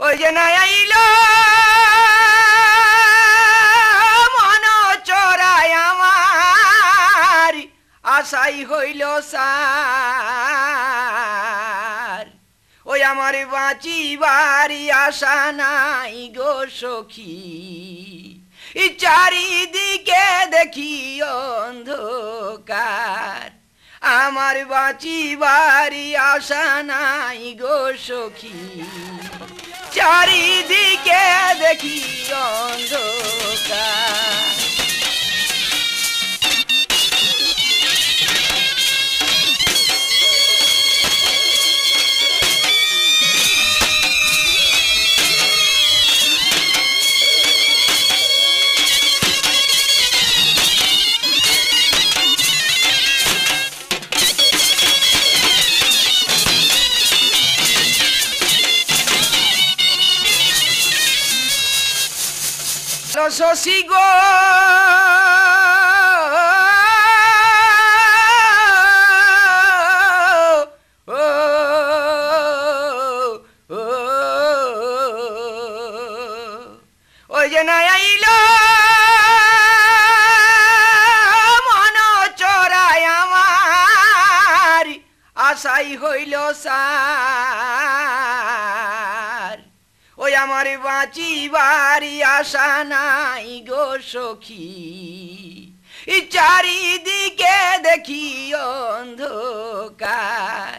ওই যে না আইলো মন চড়ায় আমার আশাই হইল সার ওই আমার বাঁচিবারি আশা নাই গো সখী চারিদিকে দেখি অন্ধকার আমার বাঁচিবারি আশা নাই গো সখী চারিদিকে দেখি অন্ধকার শশী গো ওই যে না আইল মন চড়ায় আমার আশাই হইল সার ওই আমার বাঁচিবারি আশা নাই গো সখী চারিদিকে দেখি অন্ধকার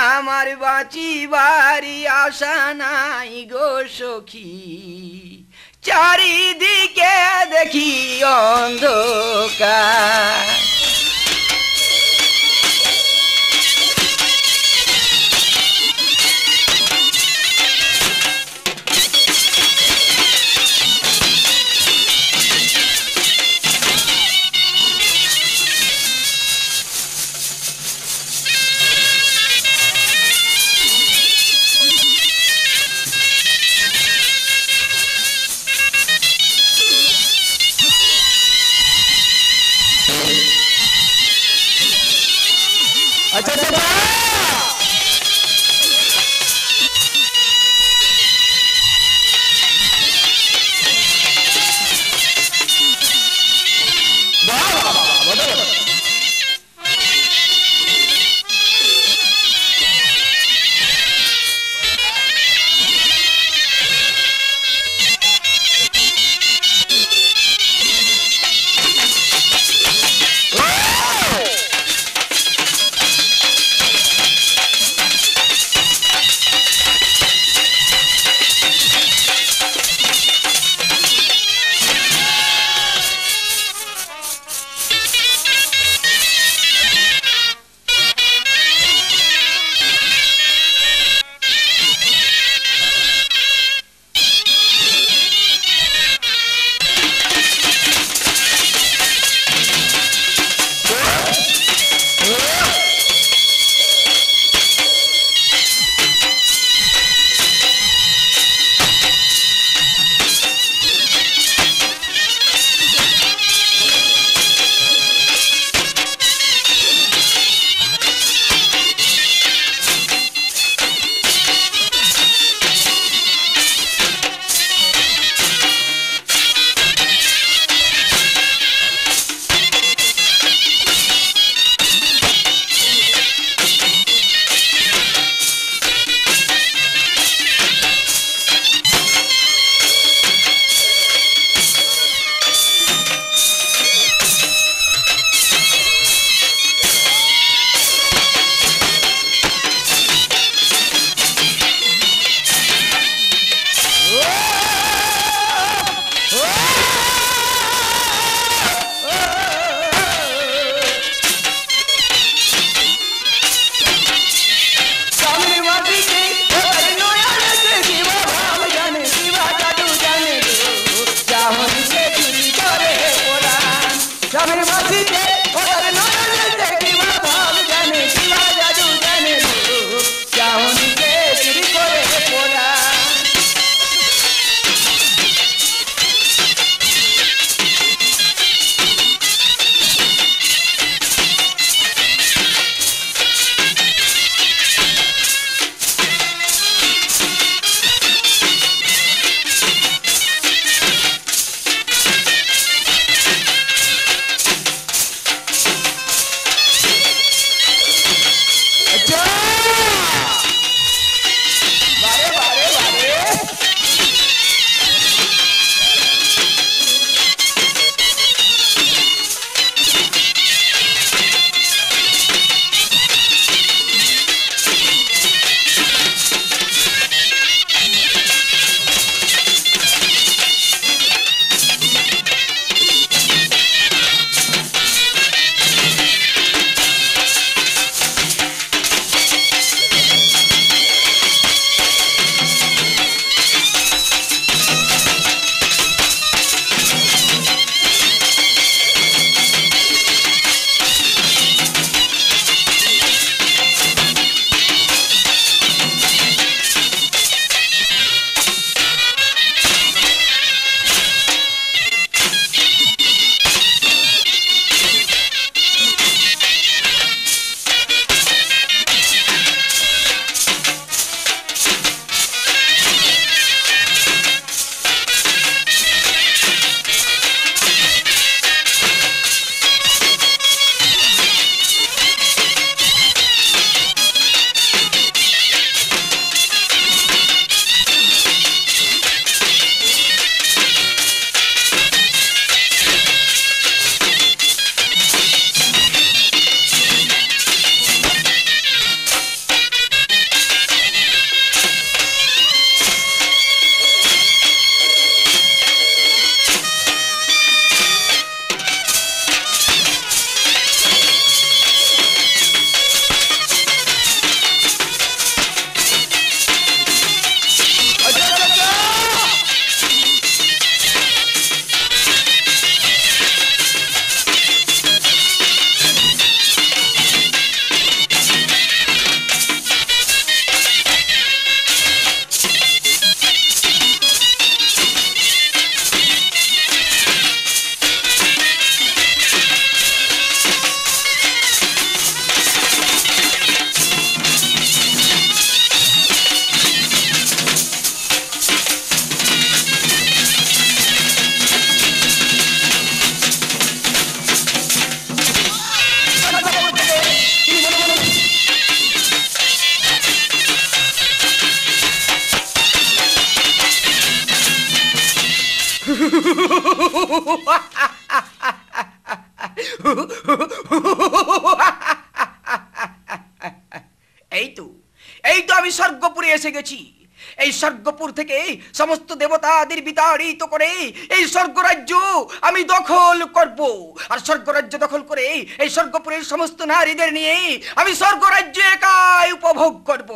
আমার বাঁচিবারি আশা নাই গো সখী চারিদিকে দেখি অন্ধকার এই তো আমি স্বর্গপুরে এসে গেছি। এই স্বর্গপুর থেকে সমস্ত দেবতাদের বিতাড়িত করে এই স্বর্গরাজ্য আমি দখল করব। আর স্বর্গরাজ্য দখল করে এই স্বর্গপুরের সমস্ত নারীদের নিয়ে আমি স্বর্গরাজ্য একাই উপভোগ করব।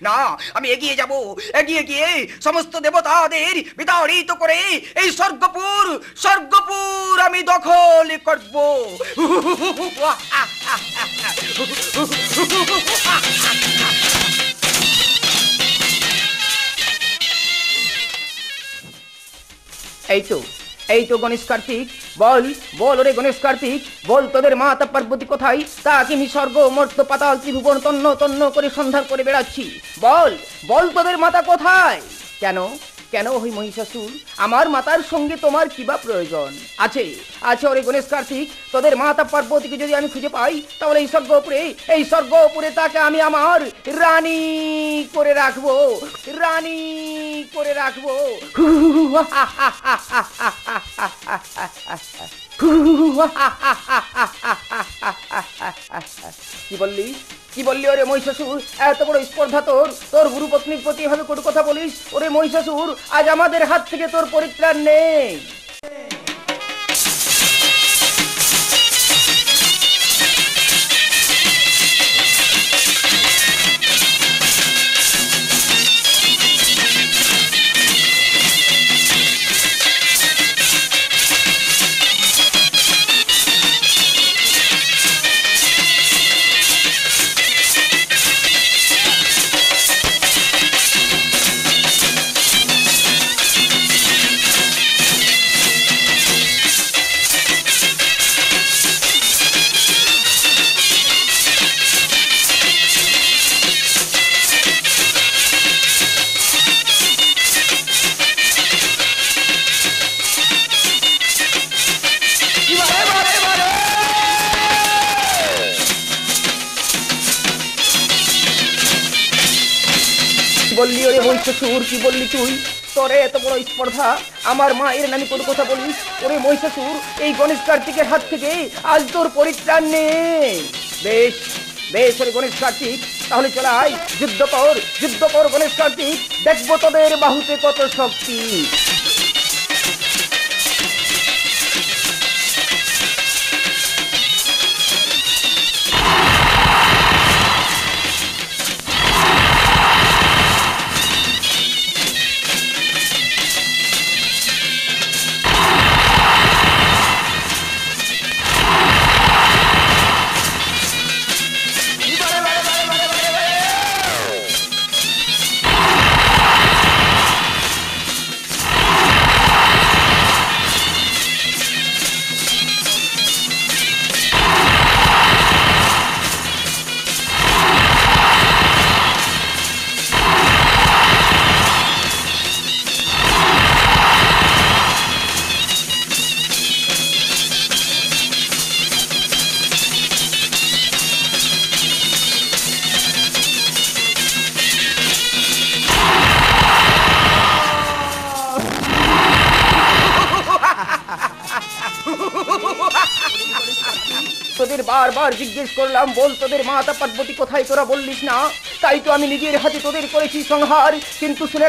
না, আমি এগিয়ে যাব, এগিয়ে গিয়ে সমস্ত দেবতাদের বিতাড়িত করে এই স্বর্গপুর আমি দখল করব। এই তো গণেশ কার্তিক, বল ওরে গণেশ কার্তিক, বল তোদের মাতা পার্বতী কোথায়? তাকে আমি স্বর্গ মর্ত পাতাল ত্রিভুবন তন্ন তন্ন করে সন্ধান করে বেড়াচ্ছি। বল তোদের মাতা কোথায়? কেন ওই মহিষাসুর, আমার মাতার সঙ্গে তোমার কি বা প্রয়োজন আছে? ওরে গণেশ কার্তিক, তোদের মাতা পার্বতীকে যদি আমি খুঁজে পাই তাহলে এই স্বর্গপুরে তাকে আমি আমার রানী করে রাখবো, রানী করে রাখবো। কি বললি ওরে মহিষাসুর? এত বড় স্পর্ধা তোর গুরুপত্নীর প্রতি এভাবে কটু কথা বলিস? ওরে মহিষাসুর, আজ আমাদের হাত থেকে তোর পরিত্রাণ নেই। বললি ওরে মহিষাসুর, কি বললি তুই? তোরে এত বড় স্পর্ধা, আমার মায়ের নামে কোনো কথা বলিস? ওরে মহিষাসুর, এই গণেশ কার্তিকের হাত থেকে আজ তোর পরিত্রাণ নেই। বেশ ওরে গণেশ কার্তিক, তাহলে চল আয়, যুদ্ধ কর গণেশ কার্তিক, দেখবো তোদের বাহুতে কত শক্তি। তোদের বারবার জিজ্ঞেস করলাম, বল তোদের মাতা পার্বতী কোথায়? তোরা বললিস না, তাই তো আমি নিজের হাতে তোদের করেছি সংহার। কিন্তু শুনে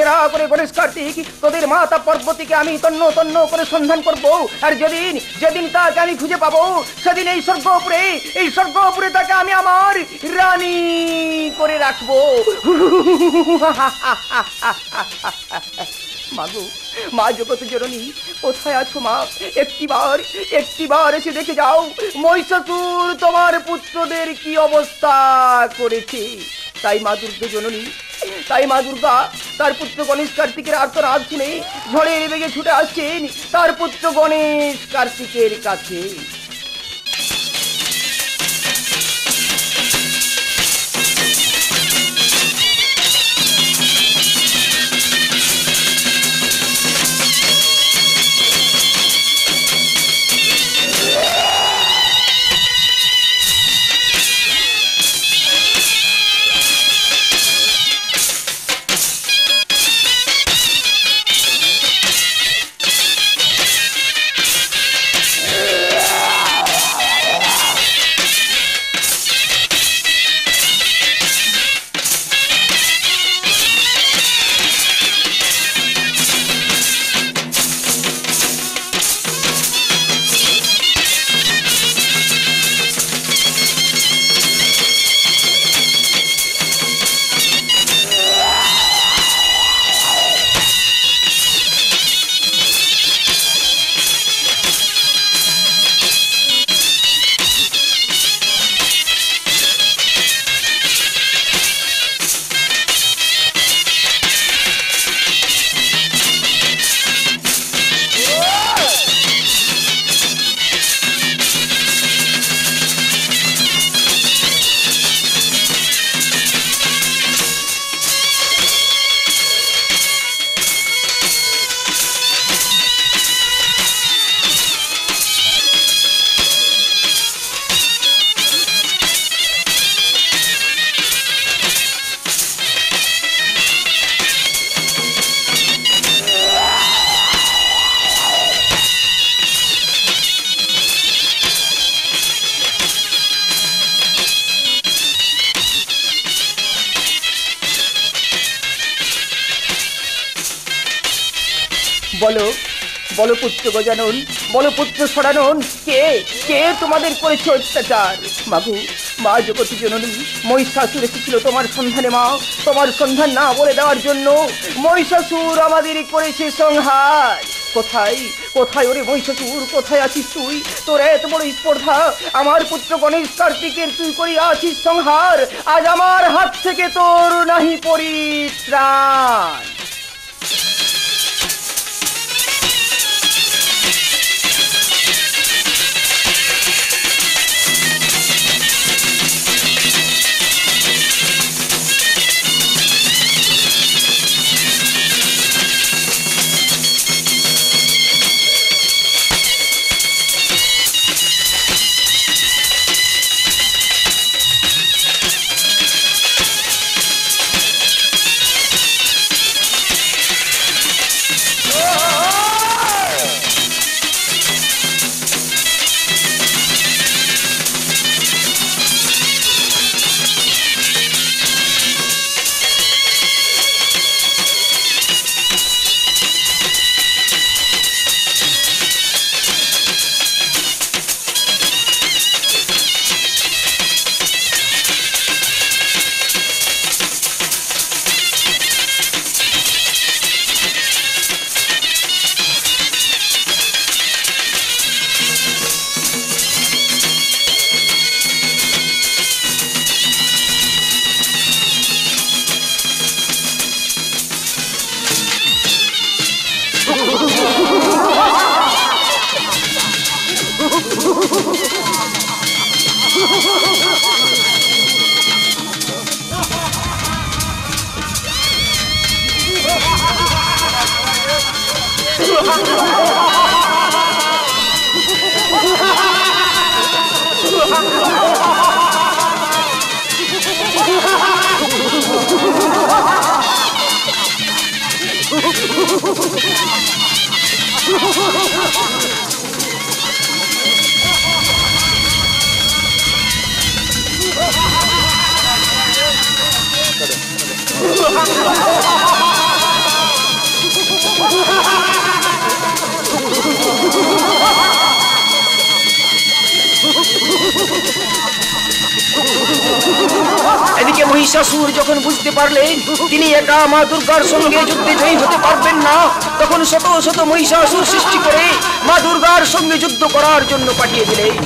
রাখ করে গণেশ কার্তিক, তোদের মাতা পার্বতীকে আমি তন্ন করে সন্ধান করব। আর যেদিন তাকে আমি খুঁজে পাবো, সেদিন এই স্বর্গপুরে তাকে আমি আমার রানী করে রাখবো। মাগো, মা জগত জননী, কোথায় আছো মা? একটিবার এসে দেখে যাও মহিষাসুর তোমার পুত্রদের কি অবস্থা করেছে। তাই মা দুর্গা তার পুত্র গণেশ কার্তিকের আর্তনাদ শুনে ঝড়ের বেগে ছুটে আসছেন তার পুত্র গণেশ কার্তিকের কাছে। বলো বলো পুত্র গজানন, বলো পুত্র সরানন, কে কে তোমাদের করেছে অত্যাচার? মাগো, মা জগতী জননী, মহিষাসুর এসেছিল তোমার সন্ধানে মা, তোমার সন্ধান না বলে দেওয়ার জন্য। মহিষাসুর আমাদের করেছে সংহার। কোথায় কোথায় ওরে মহিষাসুর, কোথায় আছিস তুই? তোর এত বড় স্পর্ধা, আমার পুত্র গণেশ কার্তিকের তুই করিয়া আছিস সংহার। আজ আমার হাত থেকে তোর নাহি পরিত্রাণ। এদিকে মহিষাসুর যখন বুঝতে পারলেন তিনি একা মা দুর্গার সঙ্গে যুদ্ধে জয়ী হতে পারবেন না, তখন শত শত মহিষাসুর সৃষ্টি করে মা দুর্গার সঙ্গে যুদ্ধ করার জন্য পাঠিয়ে দিলেন।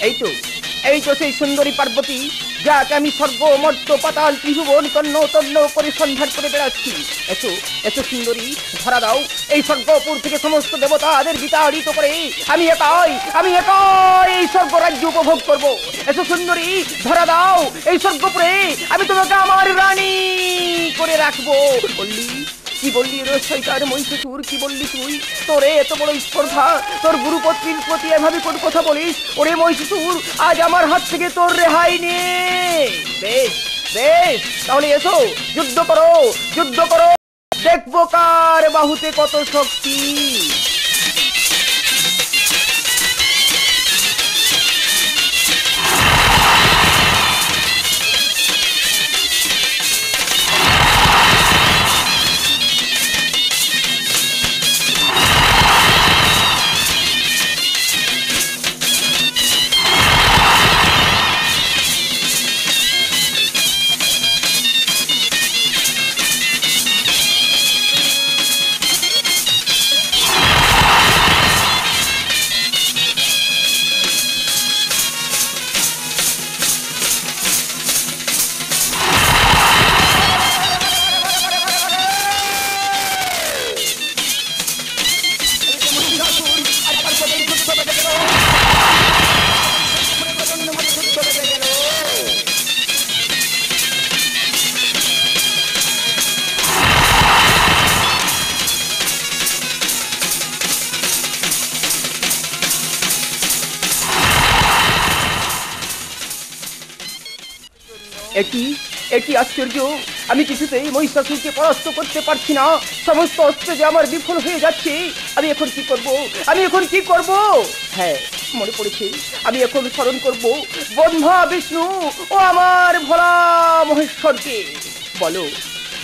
এই তো এই তো সেই সুন্দরী পার্বতী, যাকে আমি স্বর্গ মর্ত পাতাল ত্রিভুবন তন্ন তন্ন করে সন্ধান করে বেড়াচ্ছি। এসো এসো সুন্দরী, ধরা দাও। এই স্বর্গপুর থেকে সমস্ত দেবতাদের বিতাড়িত করে আমি একাই এই স্বর্গ রাজ্য উপভোগ করব। এসো সুন্দরী, ধরা দাও। এই স্বর্গপুরে আমি তোমাকে আমার রানী করে রাখবো। বললি কি বললি রে শয়তান মহিষাসুর, কি বললি তুই? তোরে এত বড় স্পর্ধা, তোর গুরুপত্নীর প্রতি এভাবে কোন কথা বলিস? ওরে মহিষাসুর, আজ আমার হাত থেকে তোর রেহাই নেই। বেশ বেশ, তাহলে এসো, যুদ্ধ করো যুদ্ধ করো, দেখবো কার বাহুতে কত শক্তি। এটি আশ্চর্য, আমি কিছুতেই মহিষাসুরকে পরাস্ত করতে পারছি না। সমস্ত অস্ত্র যে আমার বিফল হয়ে যাচ্ছে। আমি এখন কি করব? হ্যাঁ, মনে পড়েছে, আমি এখন স্মরণ করব ব্রহ্মা বিষ্ণু ও আমার ভোলা মহেশ্বরকে। বলো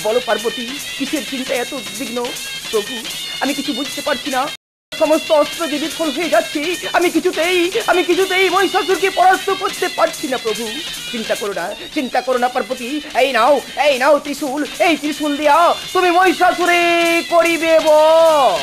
বলো পার্বতী, কিসের চিন্তা এত উদ্বিগ্ন? প্রভু, আমি কিছু বুঝতে পারছি না। সমস্ত অস্ত্র যে বিফল হয়ে যাচ্ছে, আমি কিছুতেই মহিষাসুরকে পরাস্ত করতে পারছি না। প্রভু, চিন্তা করো না পার্বতী। এই নাও ত্রিশূল। এই ত্রিশূল দিয়া তুমি মহিষাসুরে করিবে বধ।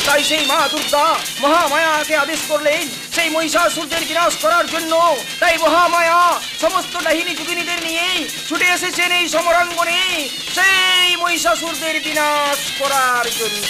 তাই সেই মা দুর্গা মহামায়াকে আদেশ করলেন সেই মহিষাসুরদের বিনাশ করার জন্য। তাই মহামায়া সমস্ত ডাহিনী যোগিনীদের নিয়ে ছুটে এসেছেন এই সমরাঙ্গনে সেই মহিষাসুরদের বিনাশ করার জন্য।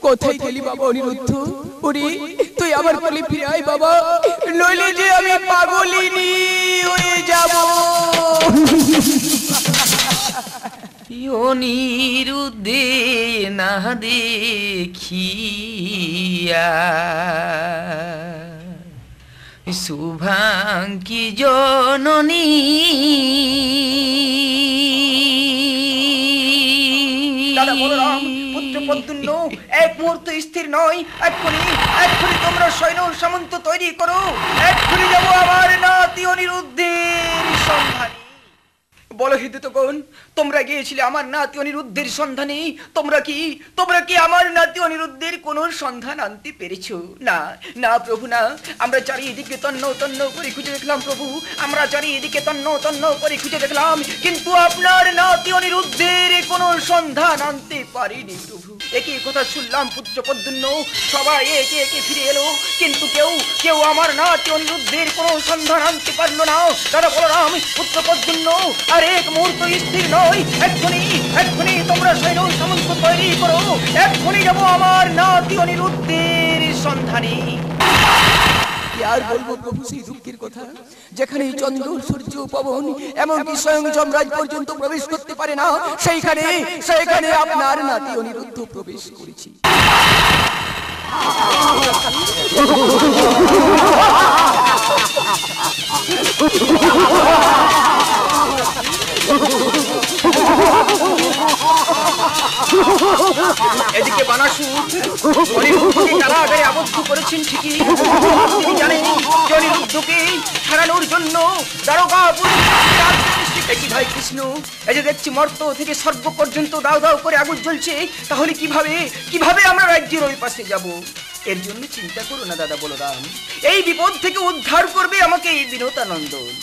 কোথায় গেলি বাবা অনিরুদ্ধ? ওরে তুই আমার কোলে ফিরে আয় বাবা, নইলে যে আমি পাগলিনী হয়ে যাব। অনিরুদ্ধে না দেখিয়া শুভাঙ্কি জননী দাদা বলরাম, পুত্র প্রদ্যুম্ন এক মুহূর্ত স্থির নয়। এক্ষুনি এক্ষুনি তোমরা সৈন্য সামন্ত তৈরি করো। এক্ষুনি যাবো আমার নাতি অনিরুদ্ধের সন্ধানে। বলো হিন্দুতগণ, তোমরা গিয়েছিলে আমার নাতি অনিরুদ্ধের সন্ধানে। তোমরা কি আমার নাতি অনিরুদ্ধের কোন সন্ধান আনতে পেরেছো? না না প্রভু না। আমরা চারিদিকে তন্ন তন্ন করে খুঁজে দেখলাম প্রভু, আমরা চারিদিকে তন্ন তন্ন করে খুঁজে দেখলাম, কিন্তু আপনার নাতি অনিরুদ্ধের কোন সন্ধান আনতে পারিনি প্রভু। একই কথা শুনলাম পুত্র প্রদ্যুম্ন, সবাই একে একে ফিরে এলো, কিন্তু কেউ আমার নাতি অনিরুদ্ধের কোন সন্ধান আনতে পারলো না। দাদা বলরাম, পুত্র প্রদ্যুম্ন আর এক মুহূর্ত স্থির নয়। এক্ষুনি তোমরা সৈন্য সামন্ত তৈরি করো। এক্ষুনি যাবো আমার নাতি অনিরুদ্ধের সন্ধানে। আর বলবো প্রভু সেই দুঃখের কথা, যেখানে চন্দ্র সূর্য পবন এমনকি স্বয়ং যমরাজ পর্যন্ত প্রবেশ করতে পারে না, সেইখানে আপনার নাতি অনিরুদ্ধ প্রবেশ করেছি। এদিকে বানাসুর অনিরুদ্ধকে কারাগারে আবদ্ধ করেছেন ঠিকই, তিনি জানেন যে অনিরুদ্ধকে হারানোর জন্য দারোগা একই ভাই কৃষ্ণ, এই যে দেখছি মর্ত থেকে স্বর্গ পর্যন্ত দাও দাও করে আগুন জ্বলছে, তাহলে কিভাবে আমরা রাজ্যের ওই পাশে যাব? এর জন্য চিন্তা করো না দাদা বলরাম, এই বিপদ থেকে উদ্ধার করবে আমাকে এই বিনোদানন্দন।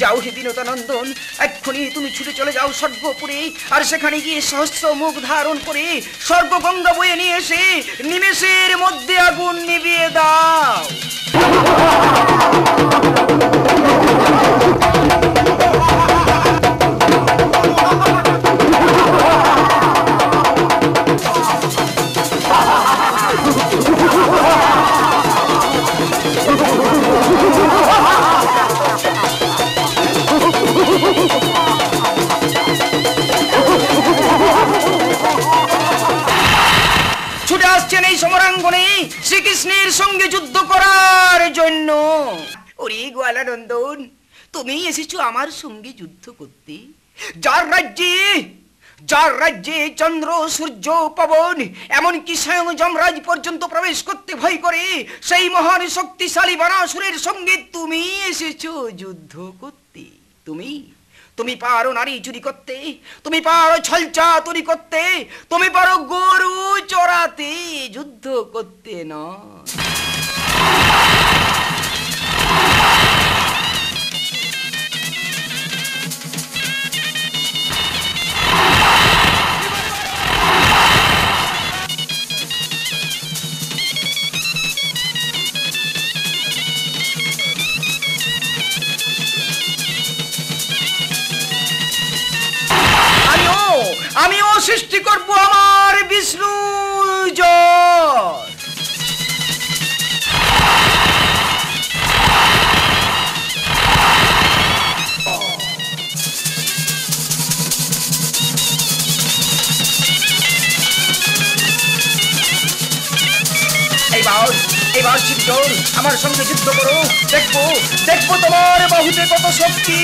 যাও হে বিনোদানন্দন, এক্ষুনি তুমি ছুটে চলে যাও স্বর্গপুরে, আর সেখানে গিয়ে সহস্র মুখ ধারণ করে স্বর্গ গঙ্গা বয়ে নিয়ে এসে নিমেষের মধ্যে আগুন নিভিয়ে দাও। ছুটে আসছেন এই সমরাঙ্গনে শ্রীকৃষ্ণের সঙ্গে যুদ্ধ করার জন্য। ওরে গোয়ালানন্দন, তুমি এসেছো আমার সঙ্গে যুদ্ধ করতে, যার রাজ্যে চন্দ্র সূর্য পবন এমনকি স্বয়ং যমরাজ পর্যন্ত প্রবেশ করতে ভয় করে, সেই মহান শক্তিশালী বানাসুরের সঙ্গে তুমি এসেছো যুদ্ধ করতে। তুমি পারো নারী চুরি করতে, তুমি পারো ছলচাতুরি করতে, তুমি পারো গরু চড়াতে, যুদ্ধ করতে নয়। আমিও সৃষ্টি করব আমার বিষ্ণু জ্বর। এইবার শিবজোর আমার সঙ্গে যুদ্ধ করো, দেখবো তোমার বাহুতে কত শক্তি।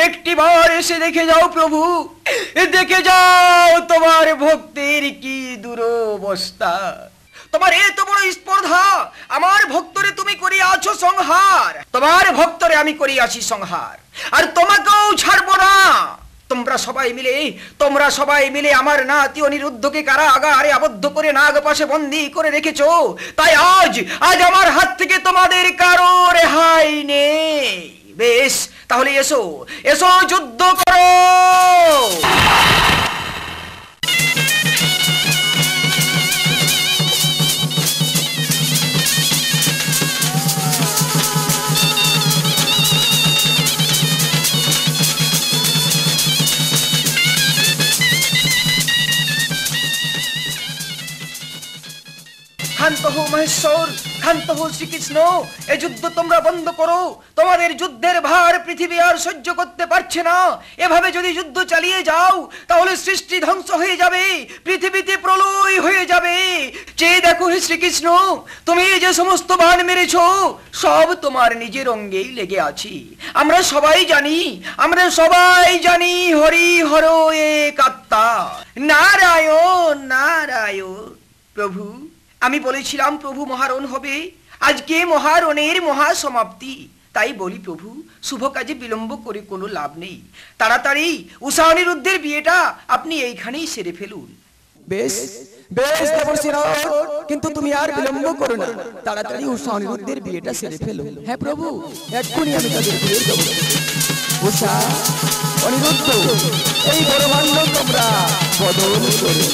একটিবার এসে দেখে যাও প্রভু, দেখে যাও তোমার ভক্তের কি দুরবস্থা। তোমার এত বড় স্পর্ধা, আমার ভক্তরে তুমি করিয়াছো সংহার, তোমার ভক্তরে আমি করিয়াছি সংহার, আর তোমাকেও ছাড়বো না। তোমরা সবাই মিলে আমার নাতি অনিরুদ্ধকে কারাগারে আবদ্ধ করে নাগপাশে বন্দী করে রেখেছো, তাই আজ আমার হাত থেকে তোমাদের কারো রেহাই নেই। বেশ, তাহলে এসো যুদ্ধ করো। শান্ত হও মহেশ্বর, ক্ষান্ত হও শ্রীকৃষ্ণ। এই যুদ্ধ তোমরা বন্ধ করো। তোমাদের যুদ্ধের ভার পৃথিবী আর সহ্য করতে পারছে না। এভাবে যদি যুদ্ধ চালিয়ে যাও তাহলে সৃষ্টি ধ্বংস হয়ে যাবে, পৃথিবীতে প্রলয় হয়ে যাবে। চেয়ে দেখো হে শ্রীকৃষ্ণ, তুমি যে সমস্ত বাণ মেরেছো সব তোমার নিজের অঙ্গেই লেগে আছে। আমরা সবাই জানি হরি হর এক আত্মা, নারায়ণ নারায়ণ। প্রভু, আমি বলেছিলাম প্রভু মহারণ হবে, আজকে মহারণের মহাসমাপ্তি। তাই বলি প্রভু, শুভ কাজে বিলম্ব করে কোনো লাভ নেই। তাড়াতাড়ি উষা অনিরুদ্ধের বিয়েটা আপনি এইখানেই সেরে ফেলুন। বেশ বেশ দেবর্ষি নারদ, কিন্তু তুমি আর বিলম্ব করো না, তাড়াতাড়ি উষা অনিরুদ্ধের বিয়েটা সেরে ফেলো। হ্যাঁ প্রভু, এক্ষুনি আমি তাদের বিয়ে দেবো। উষা অনিরুদ্ধ, এই বড় ভাণ্ড তোমরা বদল করো।